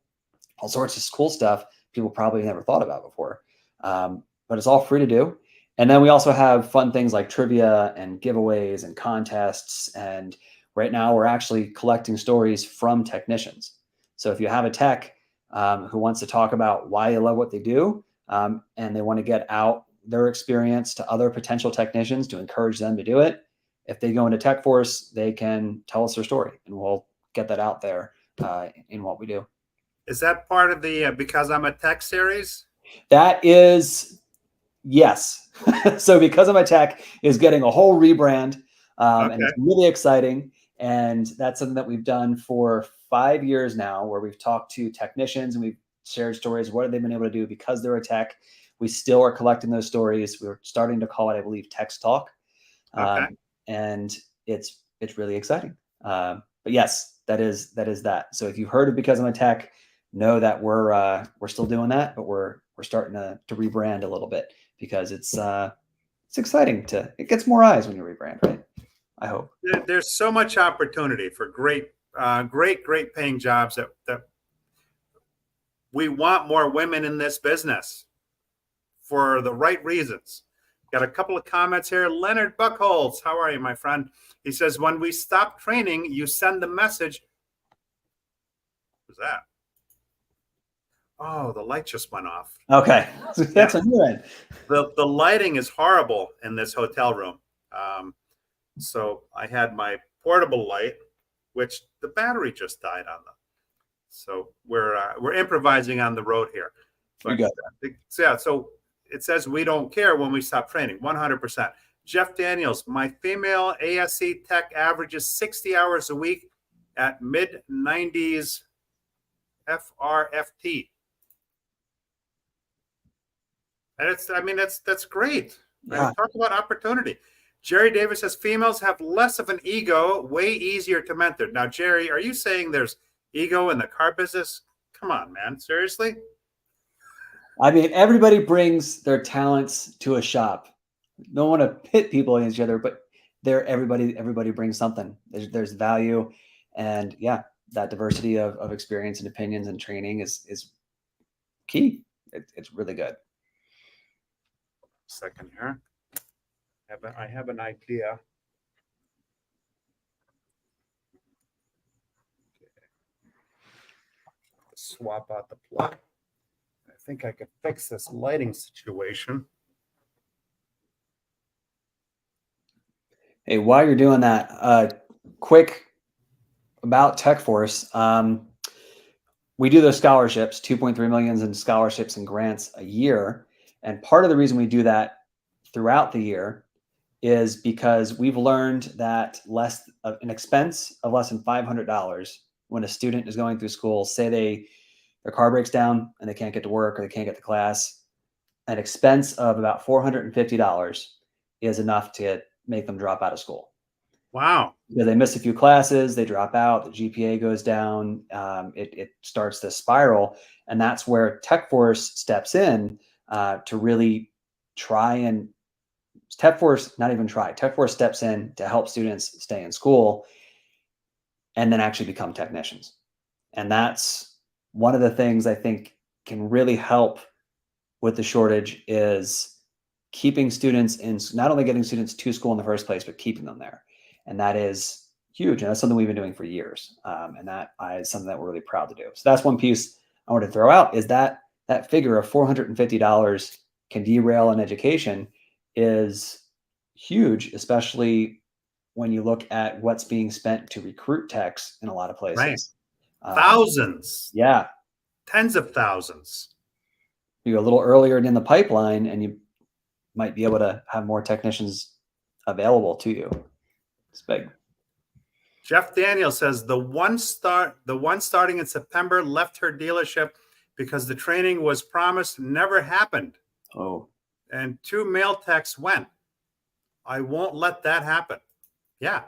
All sorts of cool stuff people probably never thought about before. But it's all free to do. And then we also have fun things like trivia and giveaways and contests. And right now we're actually collecting stories from technicians. So if you have a tech who wants to talk about why they love what they do, and they want to get out their experience to other potential technicians to encourage them to do it, if they go into TechForce, they can tell us their story, and we'll get that out there in what we do. Is that part of the Because I'm a Tech series? That is, yes. So Because I'm a Tech is getting a whole rebrand, and it's really exciting. And that's something that we've done for 5 years now, where we've talked to technicians and we've shared stories. What have they been able to do because they're a tech? We still are collecting those stories. We're starting to call it, I believe, Tech's Talk. And it's really exciting. But yes, that is that. So if you've heard of Because I'm a Tech, know that we're still doing that, but we're starting to rebrand a little bit, because it's exciting it gets more eyes when you rebrand, right? I hope. There's so much opportunity for great paying jobs that We want more women in this business for the right reasons. Got a couple of comments here. Leonard Buckholz, how are you, my friend? He says, when we stop training, you send the message. What's that? Oh, the light just went off. Okay. That's a new one. The lighting is horrible in this hotel room. So I had my portable light, which the battery just died on them. So we're improvising on the road here. But, yeah, so it says we don't care when we stop training, 100%. Jeff Daniels, my female ASC tech averages 60 hours a week at mid-90s FRFT. And that's great. Yeah. Right? Talk about opportunity. Jerry Davis says females have less of an ego, way easier to mentor. Now, Jerry, are you saying there's ego in the car business? Come on, man. Seriously? I mean, everybody brings their talents to a shop. Don't want to pit people against each other, but everybody brings something. There's value, and yeah, that diversity of experience and opinions and training is key. It's really good. Second here. I have an idea. Okay. Swap out the plug. I think I could fix this lighting situation. Hey, while you're doing that, quick about TechForce. We do those scholarships, 2.3 million in scholarships and grants a year. And part of the reason we do that throughout the year is because we've learned that an expense of less than $500 when a student is going through school, say their car breaks down and they can't get to work or they can't get to class, an expense of about $450 is enough to make them drop out of school. Wow. Because they miss a few classes, they drop out, the GPA goes down, it starts this spiral. And that's where TechForce steps in to really try and TechForce steps in to help students stay in school and then actually become technicians. And that's one of the things I think can really help with the shortage is keeping students not only getting students to school in the first place, but keeping them there. And that is huge. And that's something we've been doing for years. And that is something that we're really proud to do. So that's one piece I want to throw out is that figure of $450 can derail an education is huge, especially when you look at what's being spent to recruit techs in a lot of places. Right. Thousands. Yeah. Tens of thousands. You go a little earlier in the pipeline and you might be able to have more technicians available to you. It's big. Jeff Daniels says the one starting in September left her dealership because the training was promised never happened. Oh. And 2 male techs went. I won't let that happen. Yeah.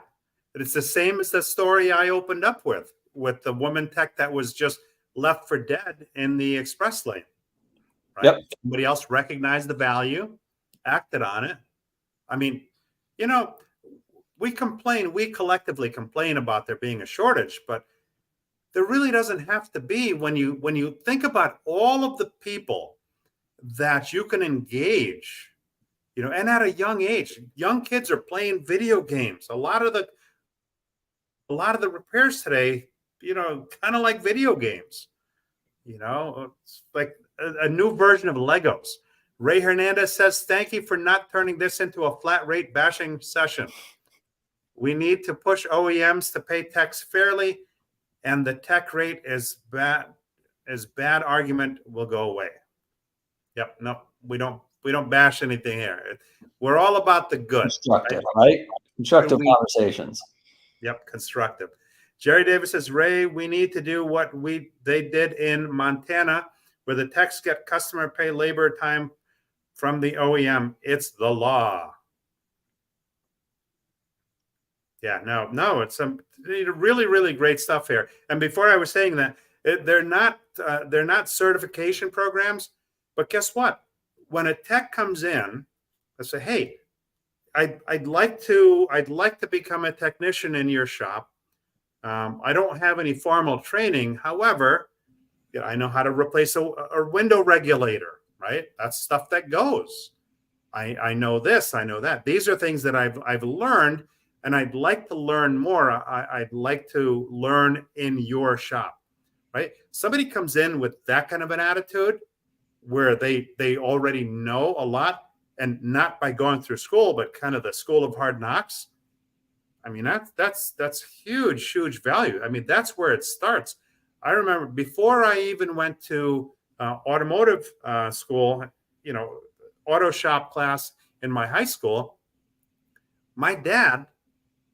But it's the same as the story I opened up with the woman tech that was just left for dead in the express lane. Right? Yep. Somebody else recognized the value, acted on it. I mean, we collectively complain about there being a shortage, but there really doesn't have to be when you think about all of the people that you can engage, and at a young age. Young kids are playing video games. A lot of the repairs today, kind of like video games. It's like a new version of Legos. Ray Hernandez says, thank you for not turning this into a flat rate bashing session. We need to push OEMs to pay techs fairly, and the tech rate is bad argument will go away. Yep. No, we don't bash anything here. We're all about the good. Constructive, right? Constructive conversations. Yep. Constructive. Jerry Davis says, Ray, we need to do what they did in Montana, where the techs get customer pay labor time from the OEM. It's the law. Yeah, no, it's some really, really great stuff here. And before I was saying that, they're not certification programs, but guess what? When a tech comes in, I say, hey, I'd like to become a technician in your shop. I don't have any formal training. However, I know how to replace a window regulator, right? That's stuff that goes. I know this, I know that. These are things that I've learned, and I'd like to learn more. I'd like to learn in your shop, right? Somebody comes in with that kind of an attitude where they already know a lot, and not by going through school, but kind of the school of hard knocks. I mean, that's huge value. I mean, that's where it starts. I remember before I even went to automotive school, auto shop class in my high school, my dad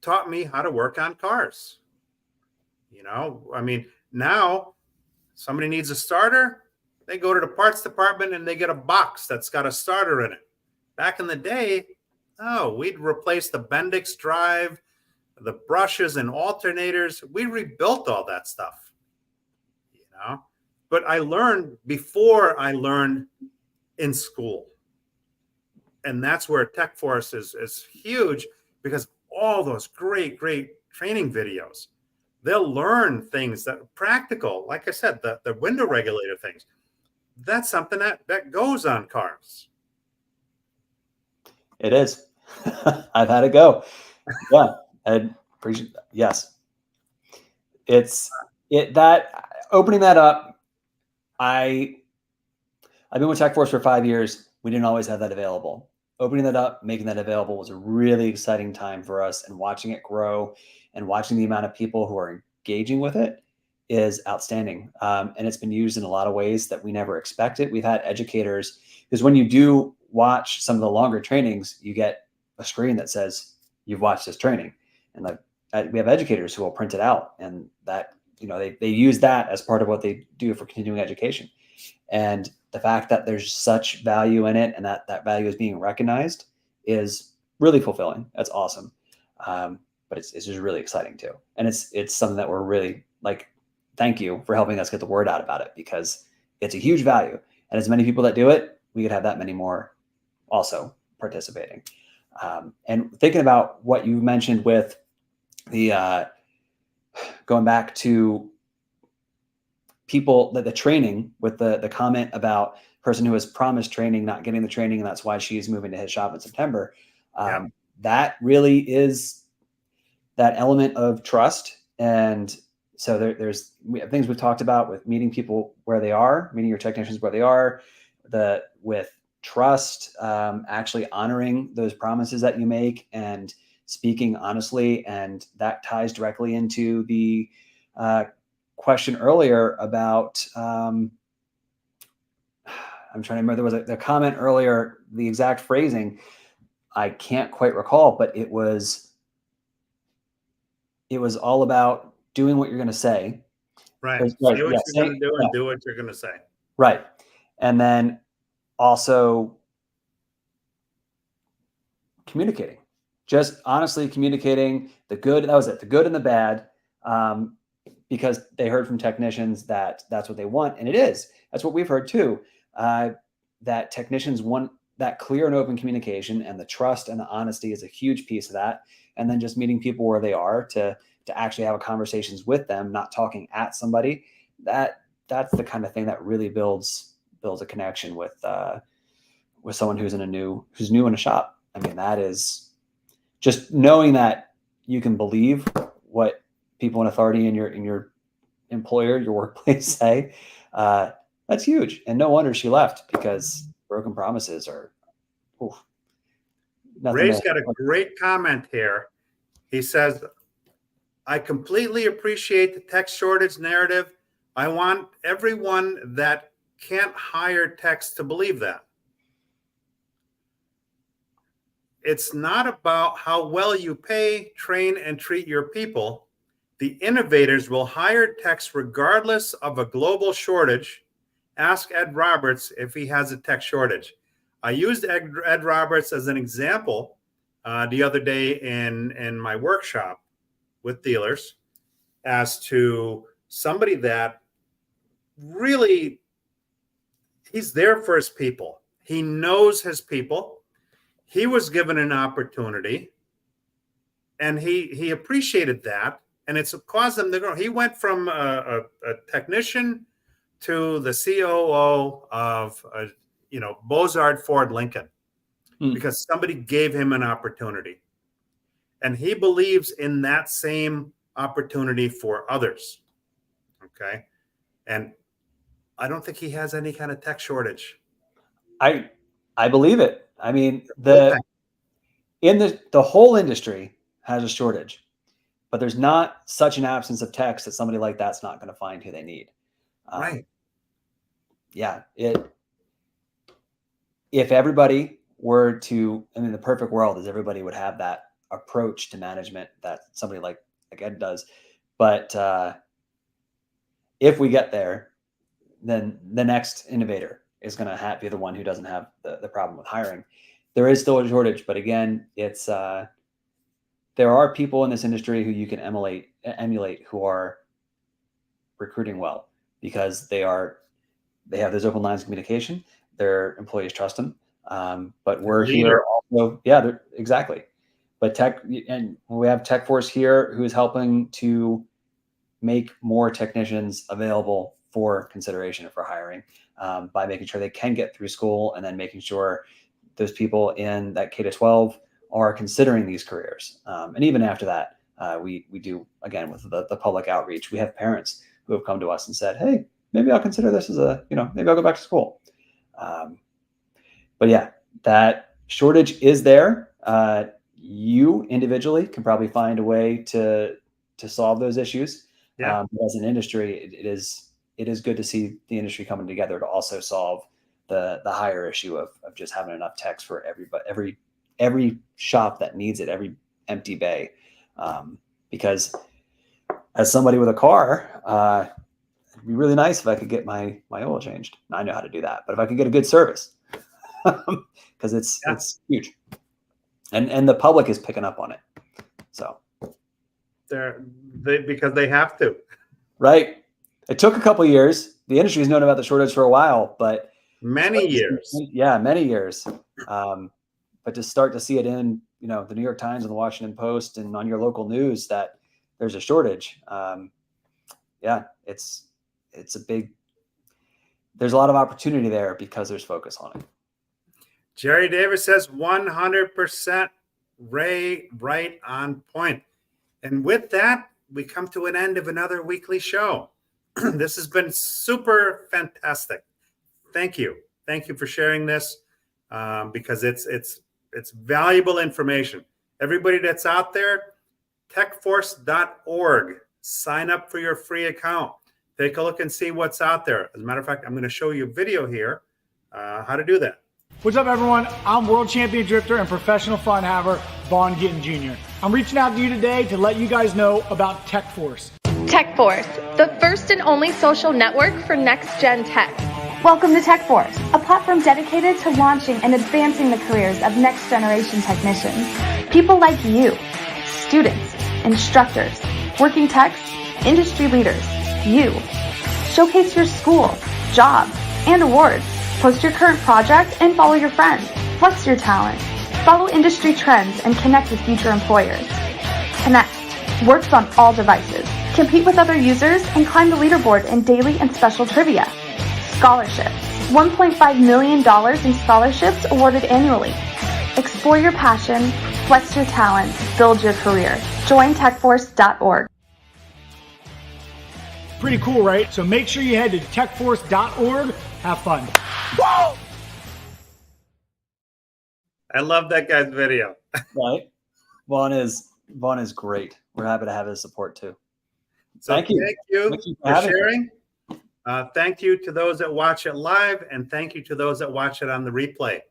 taught me how to work on cars. I mean, now somebody needs a starter, they go to the parts department and they get a box that's got a starter in it. Back in the day, oh, we'd replace the Bendix drive, the brushes and alternators. We rebuilt all that stuff, But I learned before I learned in school. And that's where TechForce is huge, because all those great training videos, they'll learn things that are practical. Like I said, the window regulator things, that's something that goes on cars. It is. I've had it go. Yeah. I appreciate that. Yes. That opening that up. I've been with TechForce for 5 years. We didn't always have that available. Opening that up, making that available was a really exciting time for us, and watching it grow and watching the amount of people who are engaging with it is outstanding. And it's been used in a lot of ways that we never expected. We've had educators, because when you do watch some of the longer trainings, you get a screen that says you've watched this training, and we have educators who will print it out, and that they use that as part of what they do for continuing education. And the fact that there's such value in it, and that value is being recognized, is really fulfilling. That's awesome. But it's just really exciting too. And it's something that we're really thank you for helping us get the word out about it, because it's a huge value. And as many people that do it, we could have that many more also participating. And thinking about what you mentioned with the going back to people, the training, with the comment about person who was promised training not getting the training, and that's why she's moving to his shop in September. That really is that element of trust. And so we have things we've talked about with meeting people where they are, meeting your technicians where they are, with trust, actually honoring those promises that you make and speaking honestly. And that ties directly into the question earlier about I'm trying to remember, there was a comment earlier, the exact phrasing I can't quite recall, but it was all about doing what you're going to say. Right. Say what you're going to do and do what you're going to say. Right. And then also communicating, just honestly communicating the good. That was it. The good and the bad. Because they heard from technicians that that's what they want. And that's what we've heard too, that technicians want that clear and open communication, and the trust and the honesty is a huge piece of that. And then just meeting people where they are to actually have conversations with them, not talking at somebody. That's the kind of thing that really builds a connection with someone who's new in a shop. I mean, that is just knowing that you can believe what people in authority in your employer, your workplace say. That's huge. And no wonder she left, because broken promises are. Ray's got a great comment here. He says, I completely appreciate the tech shortage narrative. I want everyone that can't hire techs to believe that. It's not about how well you pay, train, and treat your people. The innovators will hire techs regardless of a global shortage. Ask Ed Roberts if he has a tech shortage. I used Ed Roberts as an example the other day in my workshop with dealers, as to somebody that really, he's there for his people. He knows his people. He was given an opportunity, and he appreciated that. And it's caused him to grow. He went from a technician to the COO of, Bozard Ford Lincoln because somebody gave him an opportunity. And he believes in that same opportunity for others. Okay. And I don't think he has any kind of tech shortage. I believe it. I mean, the whole industry has a shortage, but there's not such an absence of techs that somebody like that's not going to find who they need. Right. Yeah. If everybody were to, I mean, the perfect world is everybody would have that approach to management that somebody like Ed does. But if we get there, then the next innovator is going to be the one who doesn't have the problem with hiring. There is still a shortage, but again, it's there are people in this industry who you can emulate who are recruiting well because they have those open lines of communication. Their employees trust them. But we're here also. Yeah, exactly. But and we have TechForce here who is helping to make more technicians available for consideration for hiring by making sure they can get through school and then making sure those people in that K-12 are considering these careers. And even after that, we do, again, with the public outreach, we have parents who have come to us and said, hey, maybe I'll consider this as maybe I'll go back to school. But yeah, that shortage is there. You individually can probably find a way to solve those issues. Yeah. As an industry, it is good to see the industry coming together to also solve the higher issue of just having enough techs for every shop that needs it, every empty bay. Because as somebody with a car, it'd be really nice if I could get my oil changed. I know how to do that, but if I could get a good service, because it's huge, and the public is picking up on it. So because they have to. Right. It took a couple of years. The industry has known about the shortage for a while, but many years. Yeah, many years. But to start to see it in, the New York Times and the Washington Post and on your local news that there's a shortage. There's a lot of opportunity there because there's focus on it. Jerry Davis says 100% Ray, right on point. And with that, we come to an end of another weekly show. This has been super fantastic. Thank you. Thank you for sharing this because it's valuable information. Everybody that's out there, techforce.org. Sign up for your free account. Take a look and see what's out there. As a matter of fact, I'm going to show you a video here how to do that. What's up, everyone? I'm world champion drifter and professional fun haver, Vaughn Gittin Jr. I'm reaching out to you today to let you guys know about TechForce. TechForce, the first and only social network for next-gen tech. Welcome to TechForce, a platform dedicated to launching and advancing the careers of next-generation technicians. People like you, students, instructors, working techs, industry leaders, you. Showcase your school, job, and awards. Post your current project and follow your friends. Flex your talent. Follow industry trends and connect with future employers. Connect works on all devices. Compete with other users and climb the leaderboard in daily and special trivia. Scholarships. $1.5 million in scholarships awarded annually. Explore your passion, flex your talent, build your career. Join techforce.org. Pretty cool, right? So make sure you head to techforce.org. Have fun. Whoa! I love that guy's video. Right. Vaughn is great. We're happy to have his support too. So thank you for sharing. Thank you to those that watch it live, and thank you to those that watch it on the replay.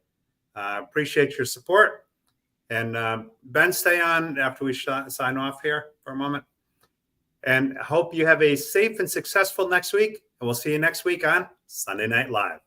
Appreciate your support. And Ben, stay on after we sign off here for a moment. And hope you have a safe and successful next week. And we'll see you next week on Sunday Night Live.